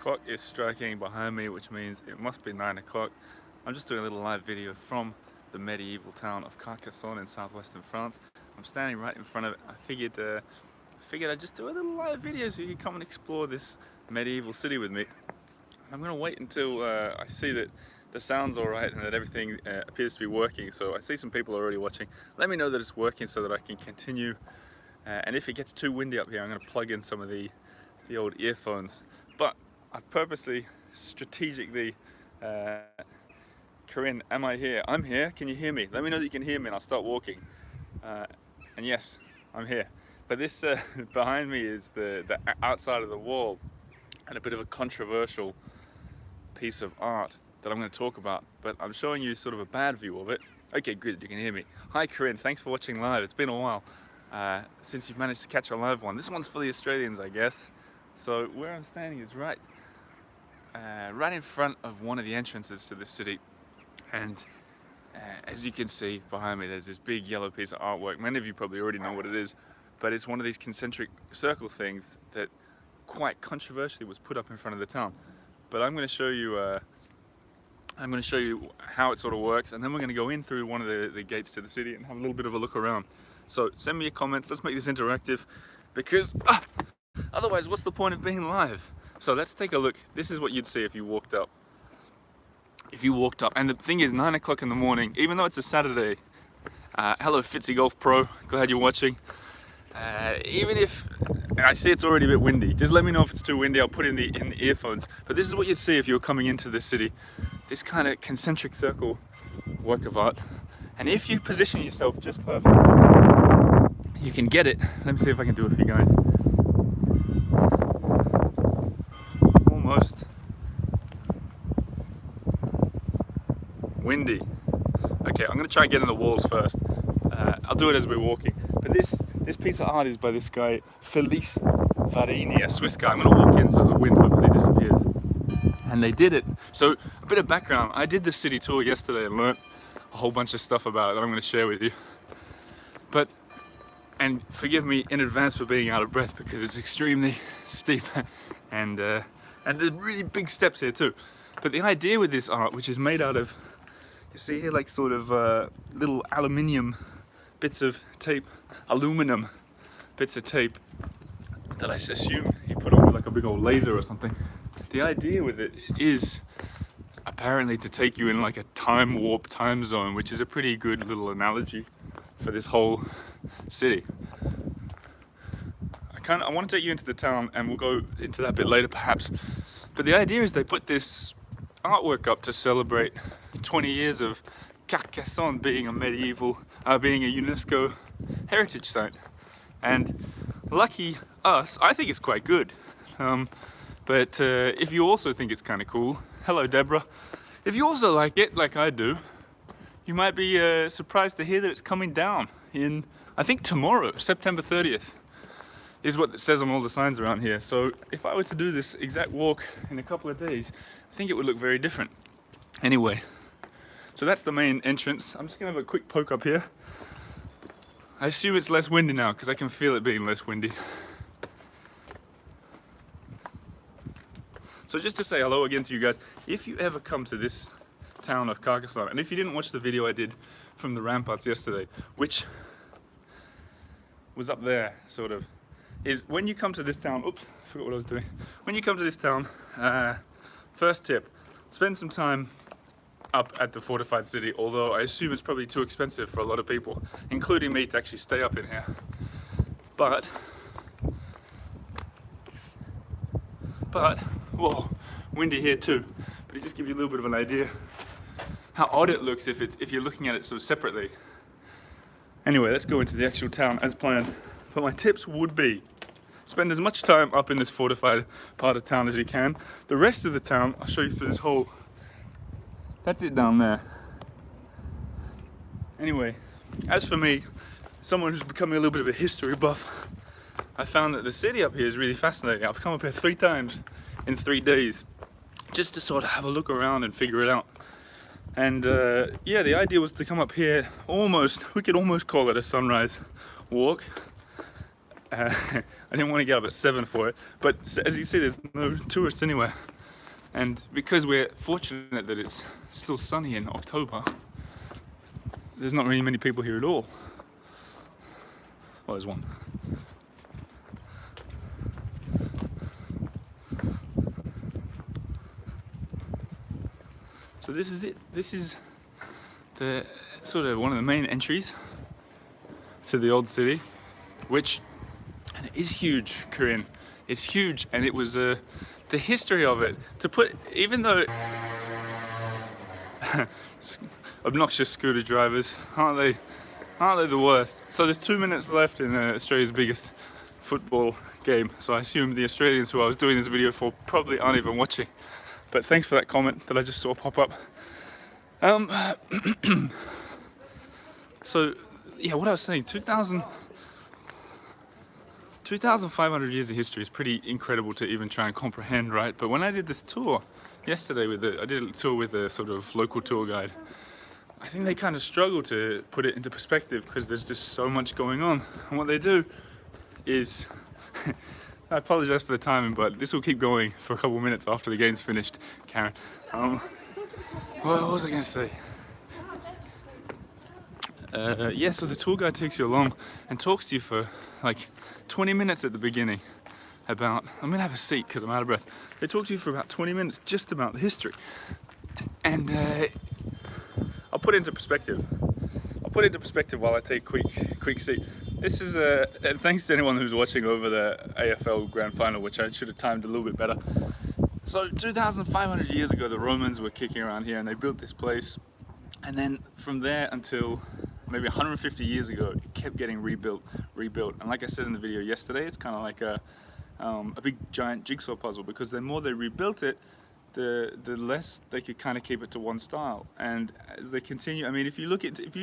clock is striking behind me, which means it must be 9 o'clock. I'm just doing a little live video from the medieval town of Carcassonne in southwestern France. I'm standing right in front of it. I figured I'd just do a little live video so you can come and explore this medieval city with me. I'm gonna wait until I see that the sound's all right and that everything appears to be working. So I see some people already watching. Let me know that it's working so that I can continue. And if it gets too windy up here, I'm gonna plug in some of the old earphones. But I've purposely, strategically, Corinne, am I here? I'm here. Can you hear me? Let me know that you can hear me and I'll start walking. And yes, I'm here. But this behind me is the outside of the wall and a bit of a controversial piece of art that I'm going to talk about. But I'm showing you sort of a bad view of it. Okay, good, you can hear me. Hi Corinne, thanks for watching live. It's been a while since you've managed to catch a live one. This one's for the Australians, I guess. So where I'm standing is right in front of one of the entrances to this city. And as you can see behind me, there's this big yellow piece of artwork. Many of you probably already know what it is, but it's one of these concentric circle things that quite controversially was put up in front of the town. But I'm going to show you how it sort of works, and then we're going to go in through one of the gates to the city and have a little bit of a look around. So send me your comments, let's make this interactive, because otherwise what's the point of being live? So let's take a look. This is what you'd see if you walked up. And the thing is, 9 o'clock in the morning, even though it's a Saturday, hello Fitzy Golf Pro, glad you're watching. Even if, I see it's already a bit windy, just let me know if it's too windy, I'll put in the earphones. But this is what you'd see if you were coming into the city. This kind of concentric circle work of art. And if you position yourself just perfectly, you can get it. Let me see if I can do it for you guys. Almost windy. Okay, I'm gonna try and get in the walls first. I'll do it as we're walking. But this piece of art is by this guy, Felice Varini, a Swiss guy. I'm gonna walk in so the wind hopefully disappears. And they did it. So a bit of background, I did the city tour yesterday and learnt a whole bunch of stuff about it that I'm gonna share with you. And forgive me in advance for being out of breath because it's extremely steep and there's really big steps here too. But the idea with this art, which is made out of, you see here, like sort of little aluminium bits of tape, aluminum bits of tape that I assume he put on with like a big old laser or something. The idea with it is apparently to take you in like a time warp time zone, which is a pretty good little analogy for this whole city. I want to take you into the town and we'll go into that bit later perhaps. But the idea is they put this artwork up to celebrate 20 years of Carcassonne being a medieval, being a UNESCO heritage site. And lucky us, I think it's quite good. But if you also think it's kind of cool, hello Deborah. If you also like it, like I do, you might be surprised to hear that it's coming down in, I think tomorrow, September 30th. Is what it says on all the signs around here. So if I were to do this exact walk in a couple of days, I think it would look very different. Anyway, so that's the main entrance. I'm just gonna have a quick poke up here. I assume it's less windy now because I can feel it being less windy. So just to say hello again to you guys, if you ever come to this town of Carcassonne, and if you didn't watch the video I did from the ramparts yesterday, which was up there, sort of, is when you come to this town, oops, I forgot what I was doing. When you come to this town, first tip, spend some time up at the fortified city, although I assume it's probably too expensive for a lot of people, including me, to actually stay up in here. But, whoa, windy here too. But it just gives you a little bit of an idea how odd it looks if you're looking at it sort of separately. Anyway, let's go into the actual town as planned. But my tips would be, spend as much time up in this fortified part of town as you can. The rest of the town, I'll show you through this hole. That's it down there. Anyway, as for me, someone who's becoming a little bit of a history buff, I found that the city up here is really fascinating. I've come up here 3 times in 3 days, just to sort of have a look around and figure it out. And yeah, the idea was to come up here we could almost call it a sunrise walk. I didn't want to get up at 7 for it, but as you see, there's no tourists anywhere. And because we're fortunate that it's still sunny in October, there's not really many people here at all. Well, there's one. So this is it. This is the sort of one of the main entries to the old city, which and it is huge, Corinne. It's huge, and it was the history of it. To put, even though obnoxious scooter drivers, aren't they the worst? So there's 2 minutes left in Australia's biggest football game. So I assume the Australians who I was doing this video for probably aren't even watching. But thanks for that comment that I just saw pop up. So yeah, what I was saying, 2,500 years of history is pretty incredible to even try and comprehend, right? But when I did this tour yesterday I did a tour with a sort of local tour guide, I think they kind of struggle to put it into perspective because there's just so much going on. And what they do is, I apologize for the timing, but this will keep going for a couple of minutes after the game's finished, Karen. What was I going to say? Yeah, so the tour guide takes you along and talks to you for like 20 minutes at the beginning about, I'm going to have a seat because I'm out of breath. They talk to you for about 20 minutes just about the history. And I'll put it into perspective. While I take quick seat. This is and thanks to anyone who's watching over the AFL Grand Final, which I should have timed a little bit better. So 2,500 years ago, the Romans were kicking around here and they built this place. And then from there until maybe 150 years ago, it kept getting rebuilt. And like I said in the video yesterday, it's kind of like a big giant jigsaw puzzle, because the more they rebuilt it, the less they could kind of keep it to one style. And as they continue, I mean, if you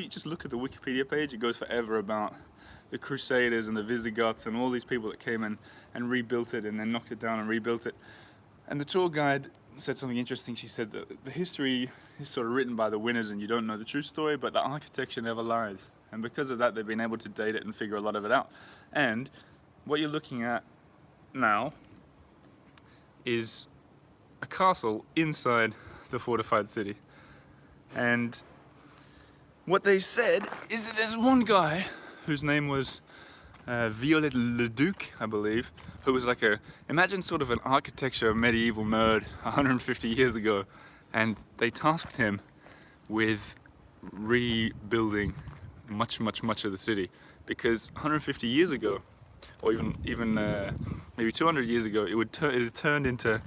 just look at the Wikipedia page, it goes forever about the Crusaders and the Visigoths and all these people that came in and rebuilt it and then knocked it down and rebuilt it. And the tour guide said something interesting. She said that the history is sort of written by the winners and you don't know the true story, but the architecture never lies. And because of that, they've been able to date it and figure a lot of it out. And what you're looking at now is a castle inside the fortified city. And what they said is that there's one guy whose name was Viollet-le-Duc, I believe, who was like imagine sort of an architecture medieval nerd 150 years ago, and they tasked him with rebuilding much of the city, because 150 years ago, or even maybe 200 years ago, it had turned into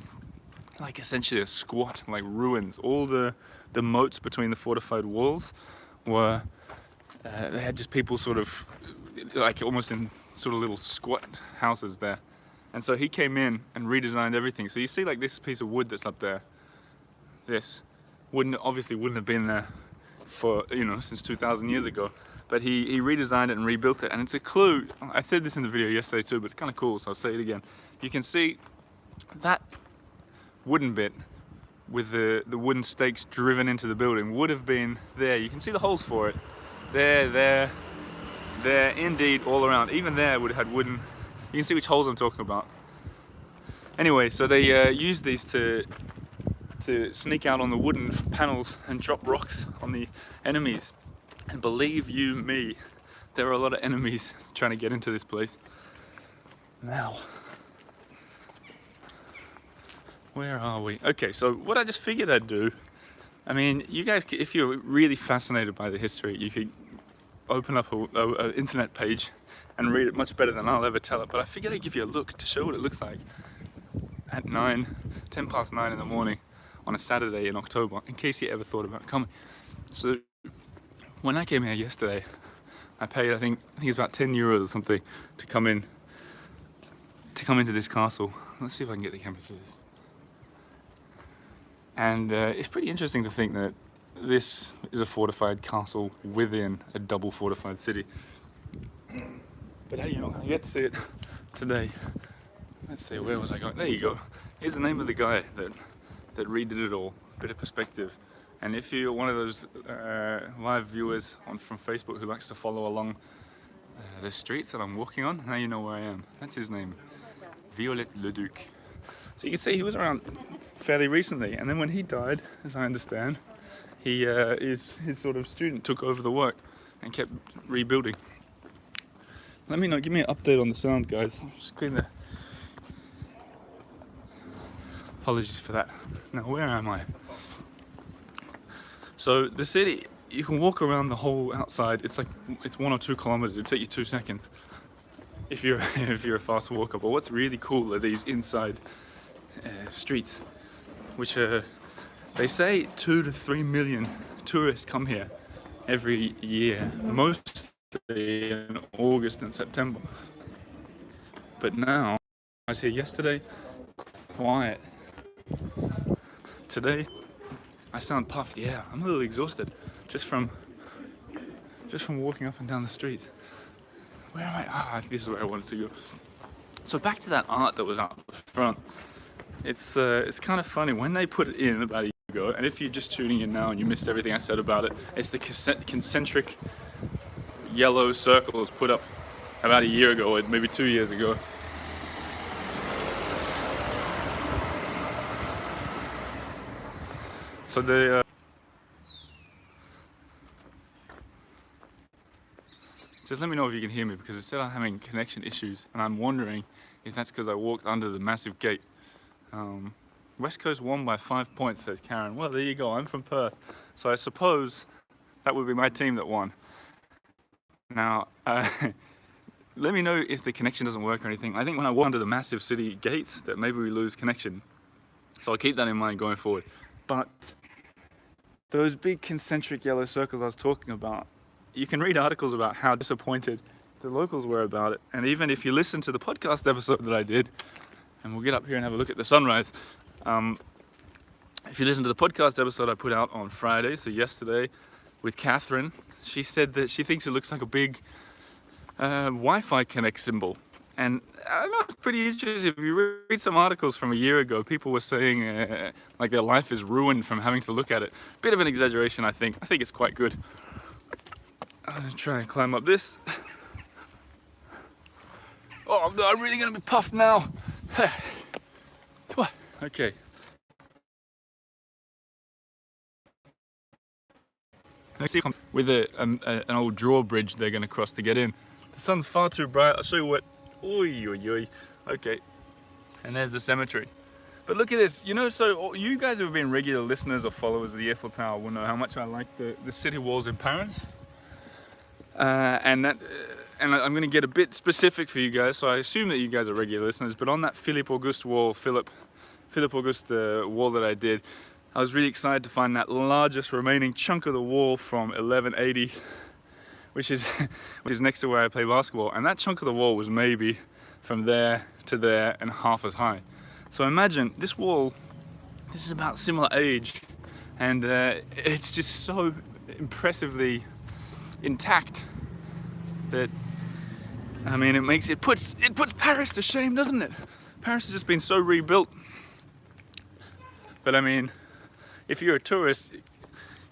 like essentially a squat, like ruins. All the moats between the fortified walls were they had just people sort of like almost in sort of little squat houses there. And so he came in and redesigned everything. So you see like this piece of wood that's up there, this obviously wouldn't have been there for, since 2,000 years ago. But he redesigned it and rebuilt it. And it's a clue. I said this in the video yesterday too, but it's kind of cool, so I'll say it again. You can see that wooden bit with the wooden stakes driven into the building would have been there. You can see the holes for it. There, indeed, all around. Even there would have had wooden. You can see which holes I'm talking about. Anyway, so they used these to sneak out on the wooden panels and drop rocks on the enemies. And believe you me, there are a lot of enemies trying to get into this place. Now, where are we? Okay, so what I just figured I'd do, I mean, you guys, if you're really fascinated by the history, you could open up an internet page and read it much better than I'll ever tell it. But I figured I'd give you a look to show what it looks like at 10 past 9 in the morning on a Saturday in October, in case you ever thought about coming. So when I came here yesterday, I paid, I think it's about 10 euros or something to come into this castle. Let's see if I can get the camera through this. And it's pretty interesting to think that this is a fortified castle within a double fortified city. But hey, you're not going to get to see it today. Let's see, where was I going? There you go. Here's the name of the guy that redid it all. Bit of perspective. And if you're one of those live viewers from Facebook who likes to follow along the streets that I'm walking on, now you know where I am. That's his name, Viollet-le-Duc. So you can see he was around fairly recently. And then when he died, as I understand, his sort of student took over the work and kept rebuilding. Let me know, give me an update on the sound, guys. Just clean the... Apologies for that. Now, where am I? So the city, you can walk around the whole outside. It's 1 or 2 kilometers. It'll take you 2 seconds if you're a fast walker. But what's really cool are these inside streets, which are, they say 2 to 3 million tourists come here every year, mostly in August and September. But now, I was here yesterday, quiet. Today, I sound puffed. Yeah, I'm a little exhausted just from walking up and down the streets. Where am I? Ah, this is where I wanted to go. So back to that art that was up front. It's kind of funny when they put it in about a year ago. And if you're just tuning in now and you missed everything I said about it, it's the concentric yellow circles put up about a year ago, or maybe 2 years ago. So just let me know if you can hear me, because it said I'm having connection issues, and I'm wondering if that's because I walked under the massive gate. West Coast won by 5 points, says Karen. Well, there you go. I'm from Perth, so I suppose that would be my team that won. Now, let me know if the connection doesn't work or anything. I think when I walk under the massive city gates, that maybe we lose connection. So I'll keep that in mind going forward. But those big concentric yellow circles I was talking about, you can read articles about how disappointed the locals were about it. And even if you listen to the podcast episode that I did, and we'll get up here and have a look at the sunrise. If you listen to the podcast episode I put out on Friday, so yesterday, with Catherine, she said that she thinks it looks like a big Wi-Fi Connect symbol. And I know it's pretty interesting. If you read some articles from a year ago, people were saying like their life is ruined from having to look at it. Bit of an exaggeration, I think. I think it's quite good. I'm gonna try and climb up this. Oh, I'm really gonna be puffed now. Okay. With an old drawbridge they're gonna cross to get in. The sun's far too bright. I'll show you what. Oi, oi, oi. Okay. And there's the cemetery. But look at this. You know, so you guys who have been regular listeners or followers of the Earful Tower will know how much I like the city walls in Paris. And I'm going to get a bit specific for you guys. So I assume that you guys are regular listeners. But on that Philippe Auguste wall, Philippe Auguste wall that I did, I was really excited to find that largest remaining chunk of the wall from 1180. Which is next to where I play basketball, and that chunk of the wall was maybe from there to there and half as high. So imagine this wall. This is about similar age, and it's just so impressively intact that, I mean, it puts Paris to shame, doesn't it? Paris has just been so rebuilt. But I mean, if you're a tourist,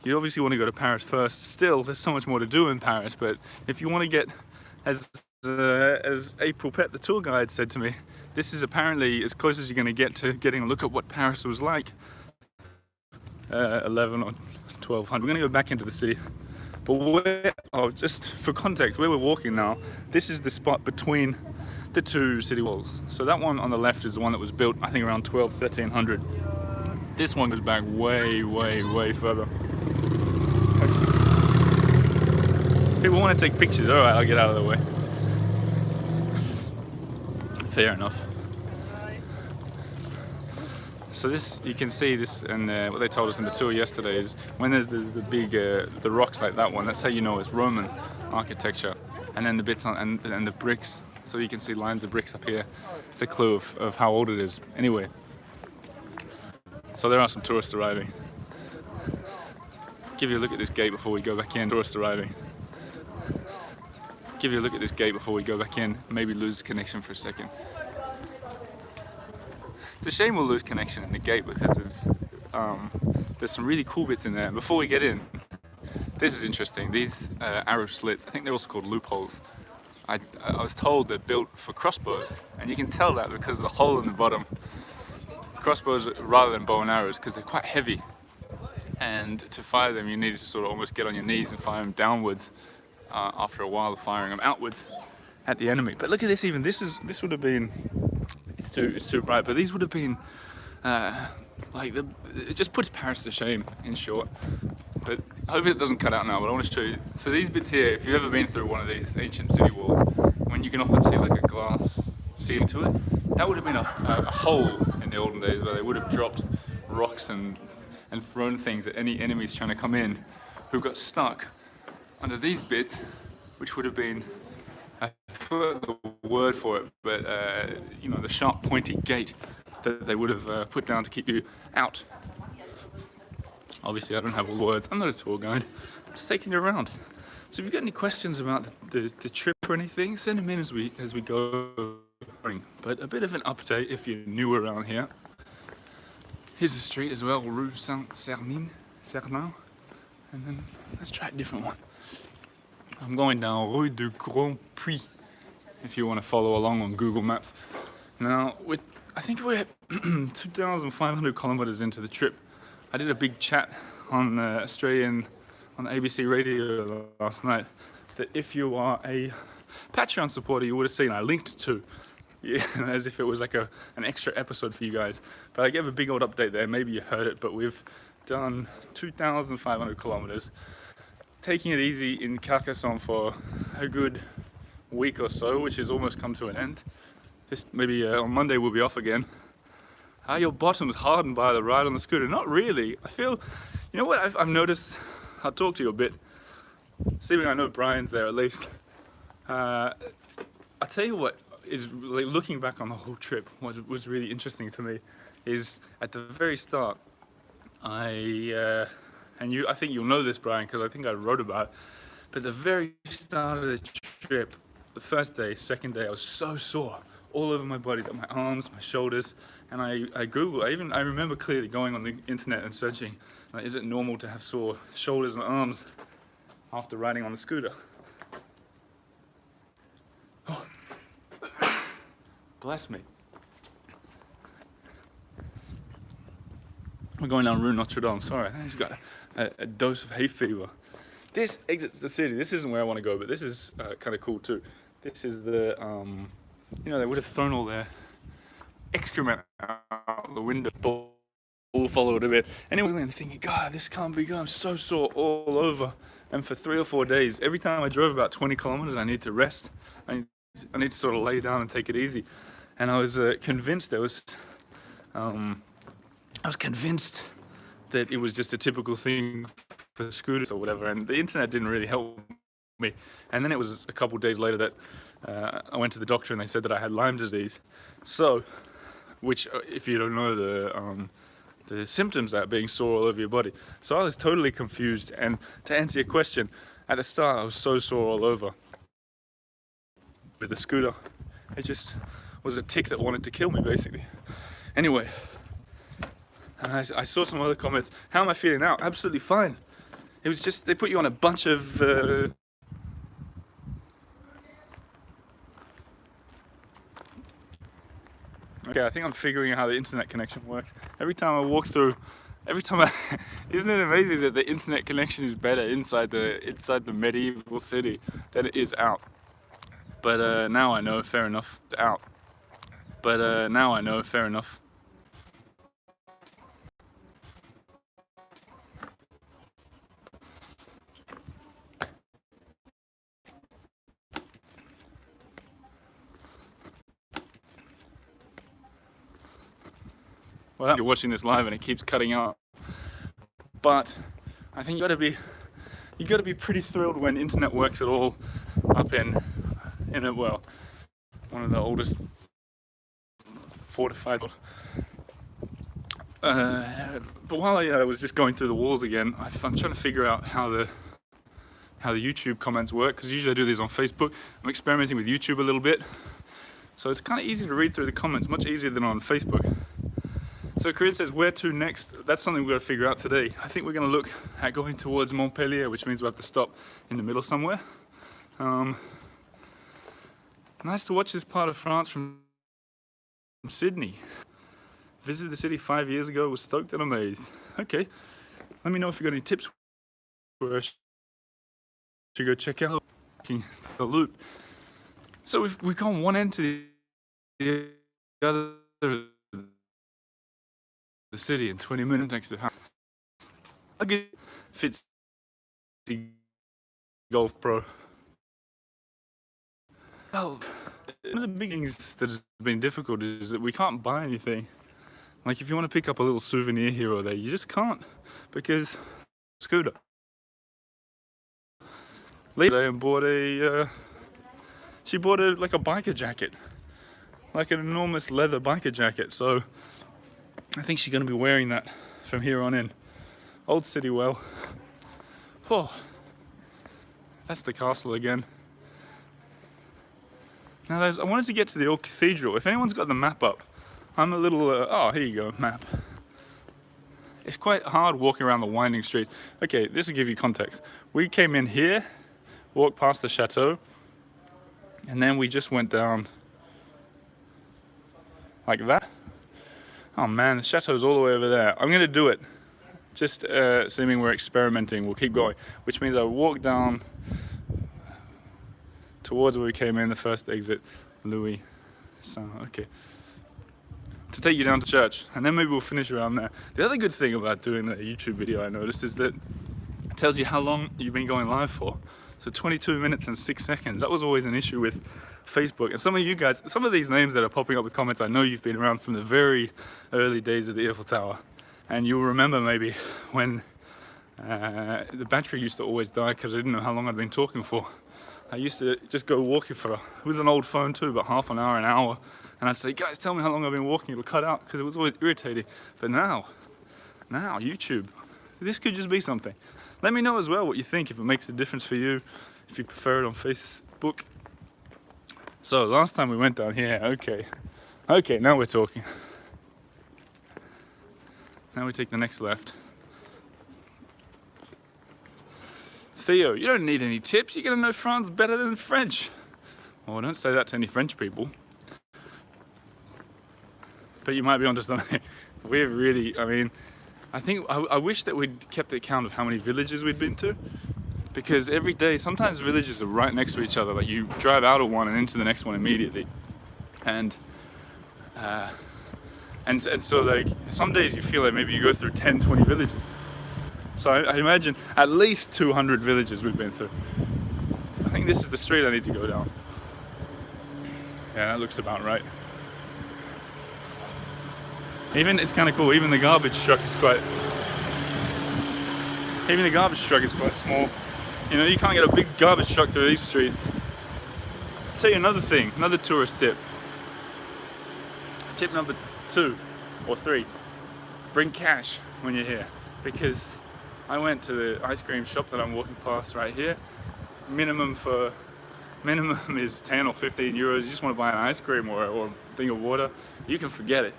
you obviously want to go to Paris first. Still, there's so much more to do in Paris. But if you want to get, as April Pett, the tour guide, said to me, this is apparently as close as you're going to get to getting a look at what Paris was like 11 or 1200. We're going to go back into the city. But just for context, where we're walking now, this is the spot between the two city walls. So that one on the left is the one that was built, I think, around 1300. This one goes back way, way, way further. People want to take pictures. All right, I'll get out of the way. Fair enough. So this, you can see this, and what they told us in the tour yesterday is when there's the big the rocks like that one, that's how you know it's Roman architecture. And then the bits on and the bricks, so you can see lines of bricks up here. It's a clue of how old it is. Anyway, so there are some tourists arriving. Give you a look at this gate before we go back in. Tourists arriving. Give you a look at this gate before we go back in. Maybe lose connection for a second. It's a shame we'll lose connection in the gate because there's some really cool bits in there. And before we get in, this is interesting. These arrow slits, I think they're also called loopholes. I was told they're built for crossbows, and you can tell that because of the hole in the bottom. crossbows rather than bow and arrows because they're quite heavy, and to fire them you needed to sort of almost get on your knees and fire them downwards after a while of firing them outwards at the enemy. But look at this, even this would have been, it's too bright, but these would have been it just puts Paris to shame, in short. But I hope it doesn't cut out now, but I want to show you. So these bits here, if you've ever been through one of these ancient city walls, when you can often see like a glass ceiling to it, that would have been a hole in the olden days where they would have dropped rocks and thrown things at any enemies trying to come in who got stuck under these bits, which would have been, I forgot the word for it, but you know, the sharp pointy gate that they would have put down to keep you out. Obviously I don't have all the words, I'm not a tour guide, I'm just taking you around. So if you've got any questions about the trip or anything, send them in as we go. But a bit of an update if you're new around here. Here's the street as well, Rue Saint-Cernin, and then let's try a different one. I'm going down Rue du Grand Puy, if you want to follow along on Google Maps. Now, I think we're 2,500 kilometers into the trip. I did a big chat on Australian, on ABC radio last night, that if you are a Patreon supporter, you would have seen I linked to, yeah, as if it was like an extra episode for you guys. But I gave a big old update there, maybe you heard it, but we've done 2,500 kilometers, taking it easy in Carcassonne for a good week or so, which has almost come to an end. Maybe on Monday we'll be off again. Your bottom's hardened by the ride on the scooter? Not really. I feel, you know what I've noticed, I'll talk to you a bit, seeing I know Brian's there at least. I'll tell you what is, like, looking back on the whole trip, what was really interesting to me is at the very start, I think you'll know this, Brian, because I think I wrote about it, but the very start of the trip, the first day, second day, I was so sore all over my body, my arms, my shoulders, and I Googled, I remember clearly going on the internet and searching, is it normal to have sore shoulders and arms after riding on the scooter? Oh, bless me. We're going down Rue Notre Dame, sorry, I just got a dose of hay fever. This exits the city. This isn't where I want to go, but this is kind of cool too. This is the, you know, they would have thrown all their excrement out the window. All followed a bit. Anyway, I'm thinking, God, this can't be good. I'm so sore all over. And for 3 or 4 days, every time I drove about 20 kilometers, I need to rest. I need to sort of lay down and take it easy. And I was convinced convinced that it was just a typical thing for scooters or whatever, and the internet didn't really help me. And then it was a couple of days later that I went to the doctor and they said that I had Lyme disease. So, which, if you don't know, the symptoms are being sore all over your body. So I was totally confused, and to answer your question, at the start I was so sore all over with the scooter. It just was a tick that wanted to kill me, basically. Anyway, and I saw some other comments. How am I feeling now? Absolutely fine. It was just, they put you on a bunch of okay, I think I'm figuring out how the internet connection works. Every time I walk through, isn't it amazing that the internet connection is better inside the medieval city than it is out? But now I know, fair enough, it's out. But now I know, fair enough. Well, you're watching this live and it keeps cutting out. But I think you got to be pretty thrilled when internet works at all up in well, one of the oldest fortified. But while I was just going through the walls again, I'm trying to figure out how the YouTube comments work, because usually I do these on Facebook. I'm experimenting with YouTube a little bit, so it's kind of easy to read through the comments, much easier than on Facebook. So Corinne says, where to next? That's something we've got to figure out today. I think we're going to look at going towards Montpellier, which means we'll have to stop in the middle somewhere. Nice to watch this part of France from Sydney. Visited the city 5 years ago, was stoked and amazed. Okay, let me know if you got any tips where I should go check out the loop. So we've gone one end to the other of the city in 20 minutes next to the house. I get fits the Golf Pro. Well, one of the big things that has been difficult is that we can't buy anything. Like if you want to pick up a little souvenir here or there, you just can't, because scooter. Later, and bought she bought like a biker jacket, like an enormous leather biker jacket. So I think she's going to be wearing that from here on in. Old City well. Oh, that's the castle again. Now I wanted to get to the old cathedral. If anyone's got the map up, I'm a little, oh, here you go, map. It's quite hard walking around the winding streets. Okay, this will give you context. We came in here, walked past the chateau, and then we just went down like that. Oh man, the chateau's all the way over there. I'm gonna do it. Just assuming we're experimenting, we'll keep going. Which means I walk down towards where we came in, the first exit, Louis. So, okay. To take you down to church, and then maybe we'll finish around there. The other good thing about doing the YouTube video I noticed is that it tells you how long you've been going live for. So 22 minutes and 6 seconds. That was always an issue with Facebook. And some of you guys, some of these names that are popping up with comments, I know you've been around from the very early days of the Earful Tower. And you'll remember maybe when the battery used to always die because I didn't know how long I'd been talking for. I used to just go walking for, it was an old phone too, but half an hour. And I'd say, guys, tell me how long I've been walking. It'll cut out because it was always irritating. But now, YouTube, this could just be something. Let me know as well what you think, if it makes a difference for you, if you prefer it on Facebook. So last time we went down here, okay, now we're talking. Now we take the next left. Theo, you don't need any tips. You're gonna know France better than French. Well, don't say that to any French people. But you might be onto something. We're really, I wish that we'd kept the account of how many villages we'd been to. Because every day, sometimes villages are right next to each other. Like you drive out of one and into the next one immediately. And so like, some days you feel like maybe you go through 10, 20 villages. So I imagine at least 200 villages we've been through. I think this is the street I need to go down. Yeah, that looks about right. Even, it's kind of cool, even the garbage truck is quite small. You know, you can't get a big garbage truck through these streets. I'll tell you another thing, another tourist tip. Tip number 2 or 3, bring cash when you're here. Because I went to the ice cream shop that I'm walking past right here. Minimum is 10 or 15 euros. You just want to buy an ice cream or a thing of water, you can forget it.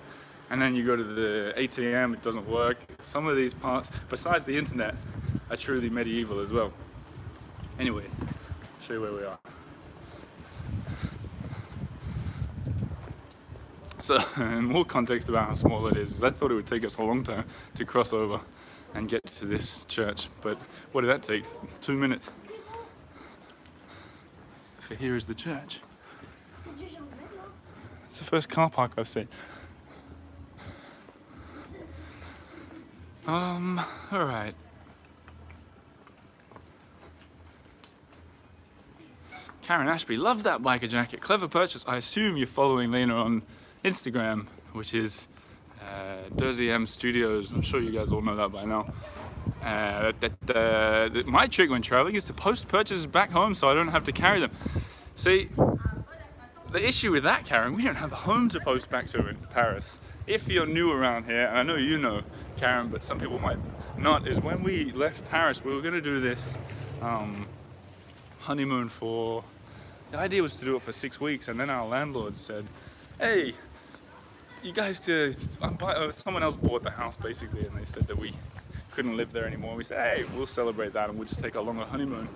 And then you go to the ATM, it doesn't work. Some of these parts, besides the internet, are truly medieval as well. Anyway, I'll show you where we are. So, in more context about how small it is I thought it would take us a long time to cross over and get to this church. But what did that take? 2 minutes. For here is the church. It's the first car park I've seen. Alright. Karen Ashby, love that biker jacket. Clever purchase. I assume you're following Lena on Instagram, which is Deuxième Studios. I'm sure you guys all know that by now. My trick when traveling is to post purchases back home so I don't have to carry them. See, the issue with that, Karen, we don't have a home to post back to in Paris. If you're new around here, and I know you know, Karen, but some people might not, is when we left Paris, we were going to do this honeymoon for, the idea was to do it for 6 weeks, and then our landlord said, hey, you guys someone else bought the house basically, and they said that we couldn't live there anymore. We said, hey, we'll celebrate that and we'll just take a longer honeymoon.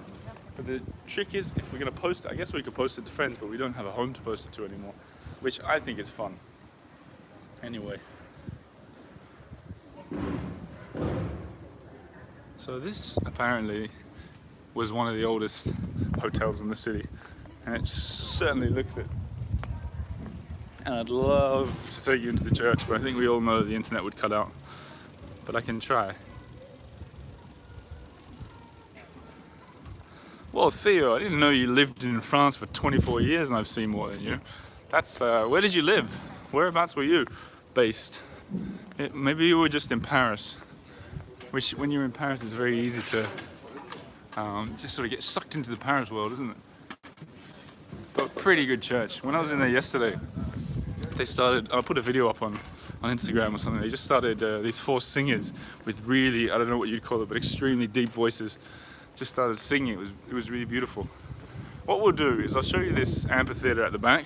But the trick is, if we're going to post it, I guess we could post it to friends, but we don't have a home to post it to anymore, which I think is fun. Anyway, So this apparently was one of the oldest hotels in the city, and it certainly looks it. And I'd love to take you into the church, but I think we all know the internet would cut out. But I can try. Well, Theo, I didn't know you lived in France for 24 years and I've seen more than you. That's, where did you live? Whereabouts were you based? Maybe you were just in Paris, which when you're in Paris it's very easy to just sort of get sucked into the Paris world, isn't it? But pretty good church. When I was in there yesterday, they started, I put a video up on Instagram or something, they just started these 4 singers with really, I don't know what you'd call it, but extremely deep voices. Just started singing. It was really beautiful. What we'll do is I'll show you this amphitheater at the back,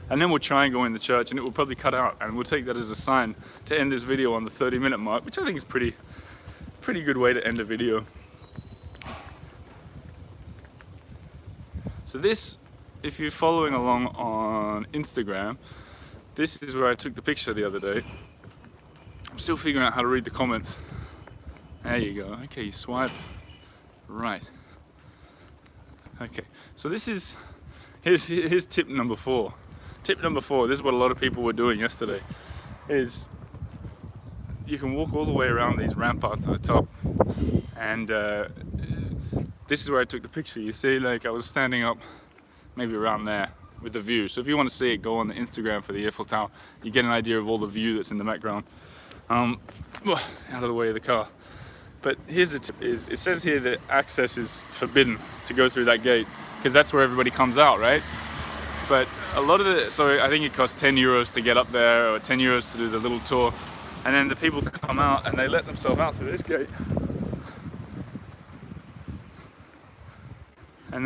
and then we'll try and go in the church, and it will probably cut out, and we'll take that as a sign to end this video on the 30-minute mark, which I think is pretty good way to end a video. So this, if you're following along on Instagram, this is where I took the picture the other day. I'm still figuring out how to read the comments. There you go. Okay, you swipe. Right. Okay, so this is, here's tip number 4. Tip number 4, this is what a lot of people were doing yesterday, is you can walk all the way around these ramparts at the top, and this is where I took the picture. You see, like, I was standing up maybe around there with the view. So if you want to see it, go on the Instagram for the Earful Tower. You get an idea of all the view that's in the background. Out of the way of the car. But here's the tip, is it says here that access is forbidden to go through that gate, because that's where everybody comes out, right? But a lot of the, so I think it costs 10 euros to get up there, or 10 euros to do the little tour, and then the people come out and they let themselves out through this gate. And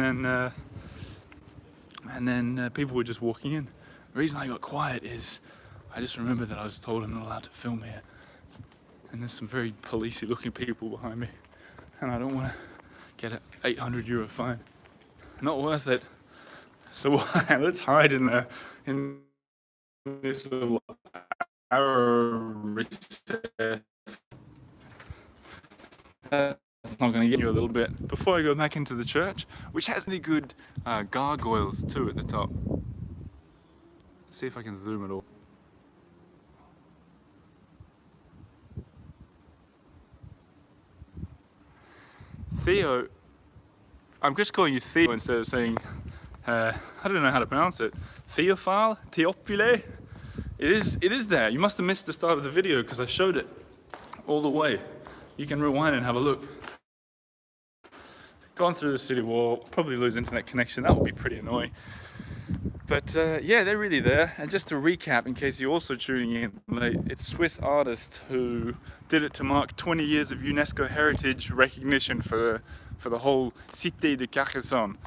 then people were just walking in. The reason I got quiet is I just remember that I was told I'm not allowed to film here. And there's some very policey looking people behind me, and I don't want to get an 800 euro fine. Not worth it. So let's hide in there, in this little arrow recess. That's not going to get you a little bit. Before I go back into the church, which has really good gargoyles too at the top. Let's see if I can zoom it all. Theo, I'm just calling you Theo instead of saying, I don't know how to pronounce it. Theophile? Theophile? It is there. You must have missed the start of the video because I showed it all the way. You can rewind and have a look. Gone through the city wall, probably lose internet connection. That would be pretty annoying. But yeah, they're really there. And just to recap, in case you're also tuning in late, it's Swiss artists who did it to mark 20 years of UNESCO heritage recognition for the whole Cité de Carcassonne.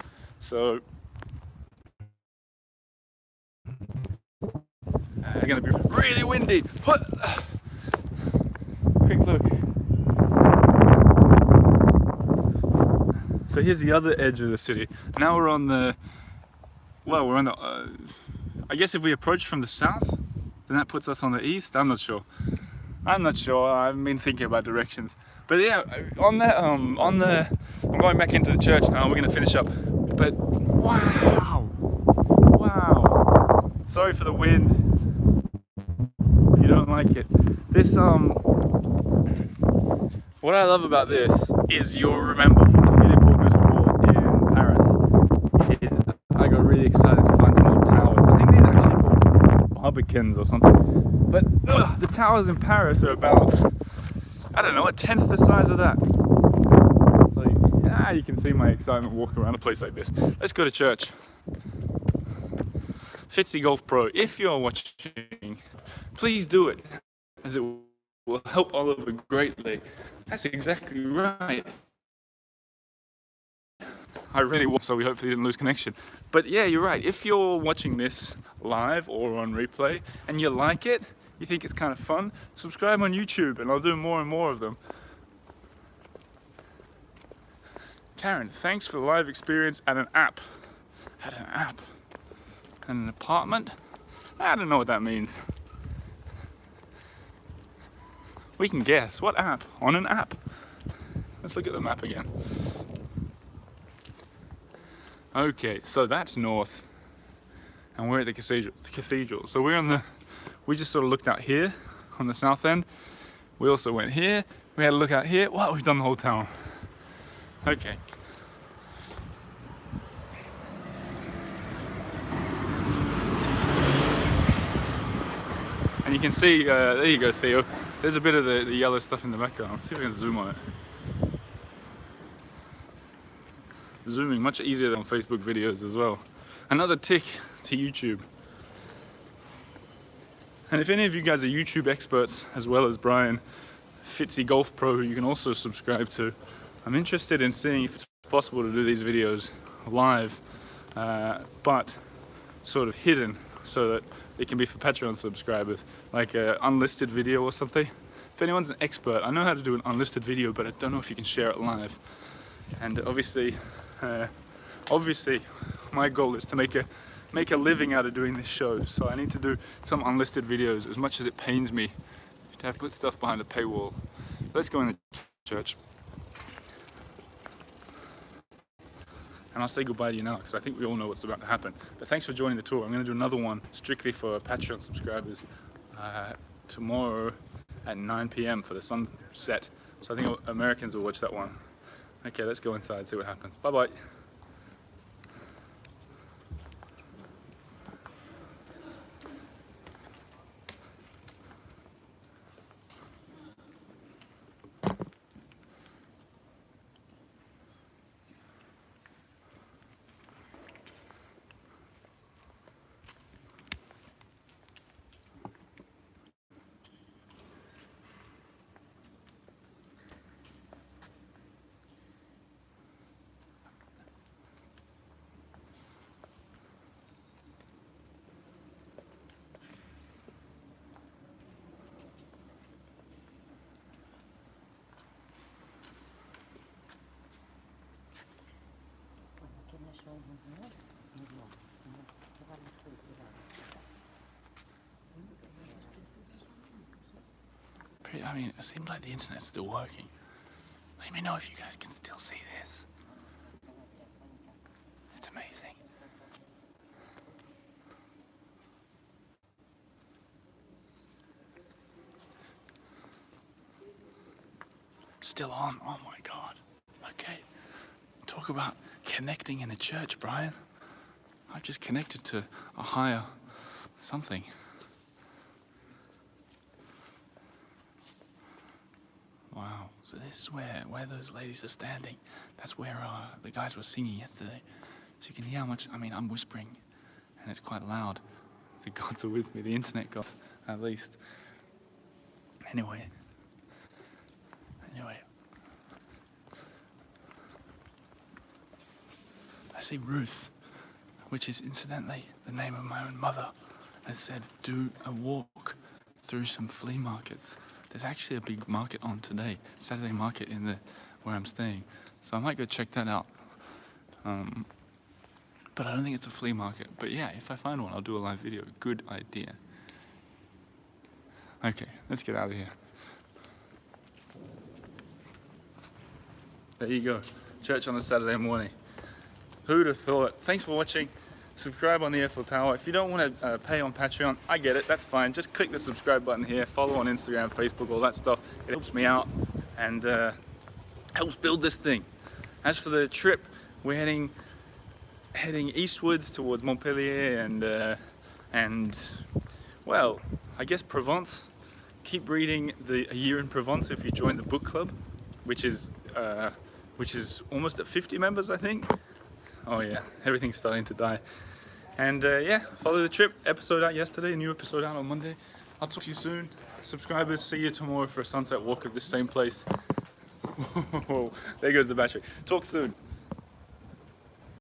So it's going to be really windy. Quick look. So here's the other edge of the city. Now we're on the, well, we're on the, I guess if we approach from the south, then that puts us on the east. I'm not sure. I haven't been thinking about directions. But yeah, on the, I'm going back into the church now. We're going to finish up. But wow. Sorry for the wind. If you don't like it. This, what I love about this is you'll remember from the Philippe Auguste War in Paris. I got really excited to find some old towers. I think these are actually called Barbicans or something. But the towers in Paris are about, I don't know, a tenth the size of that. So yeah, you can see my excitement walking around a place like this. Let's go to church. Fitzy Golf Pro, if you're watching, please do it, as it will help Oliver greatly. That's exactly right. I really want, so we hopefully didn't lose connection. But yeah, you're right. If you're watching this live or on replay and you like it, you think it's kind of fun, subscribe on YouTube and I'll do more and more of them. Karen, thanks for the live experience at an app. At an app. At an apartment? I don't know what that means. We can guess. What app? On an app. Let's look at the map again. Okay, so that's north, and we're at the cathedral. So we just sort of looked out here on the south end. We also went here. We had a look out here. Wow, we've done the whole town. Okay. And you can see, there you go, Theo. There's a bit of the yellow stuff in the background. Let's see if I can zoom on it. Zooming much easier than on Facebook videos as well. Another tick to YouTube. And if any of you guys are YouTube experts, as well as Brian, Fitzy Golf Pro, who you can also subscribe to, I'm interested in seeing if it's possible to do these videos live, but sort of hidden, so that it can be for Patreon subscribers, like an unlisted video or something. If anyone's an expert, I know how to do an unlisted video, but I don't know if you can share it live. And obviously, my goal is to make a living out of doing this show, so I need to do some unlisted videos, as much as it pains me to have to put stuff behind a paywall. Let's go in the church. And I'll say goodbye to you now, because I think we all know what's about to happen. But thanks for joining the tour. I'm going to do another one strictly for Patreon subscribers tomorrow at 9 p.m. for the sunset. So I think Americans will watch that one. Okay, let's go inside, see what happens. Bye-bye. I mean, it seems like the internet's still working. Let me know if you guys can still see this. It's amazing. Still on. Oh my God. Okay. Talk about connecting in a church, Brian. I've just connected to a higher something. Wow, so this is where those ladies are standing. That's where the guys were singing yesterday. So you can hear how much, I mean, I'm whispering, and it's quite loud. The gods are with me, the internet gods, at least. Anyway. I see Ruth, which is incidentally the name of my own mother, has said, do a walk through some flea markets. There's actually a big market on today, Saturday market where I'm staying. So I might go check that out. But I don't think it's a flea market. But yeah, if I find one, I'll do a live video. Good idea. Okay, let's get out of here. There you go. Church on a Saturday morning. Who'd have thought? Thanks for watching. Subscribe on the Earful Tower. If you don't want to pay on Patreon, I get it, that's fine. Just click the subscribe button here, follow on Instagram, Facebook, all that stuff. It helps me out and helps build this thing. As for the trip, we're heading eastwards towards Montpellier and well, I guess Provence. Keep reading A Year in Provence if you join the book club, which is almost at 50 members, I think. Oh yeah, everything's starting to die. And yeah, follow the trip. Episode out yesterday, a new episode out on Monday. I'll talk to you soon. Subscribers, see you tomorrow for a sunset walk of this same place. Whoa, there goes the battery. Talk soon.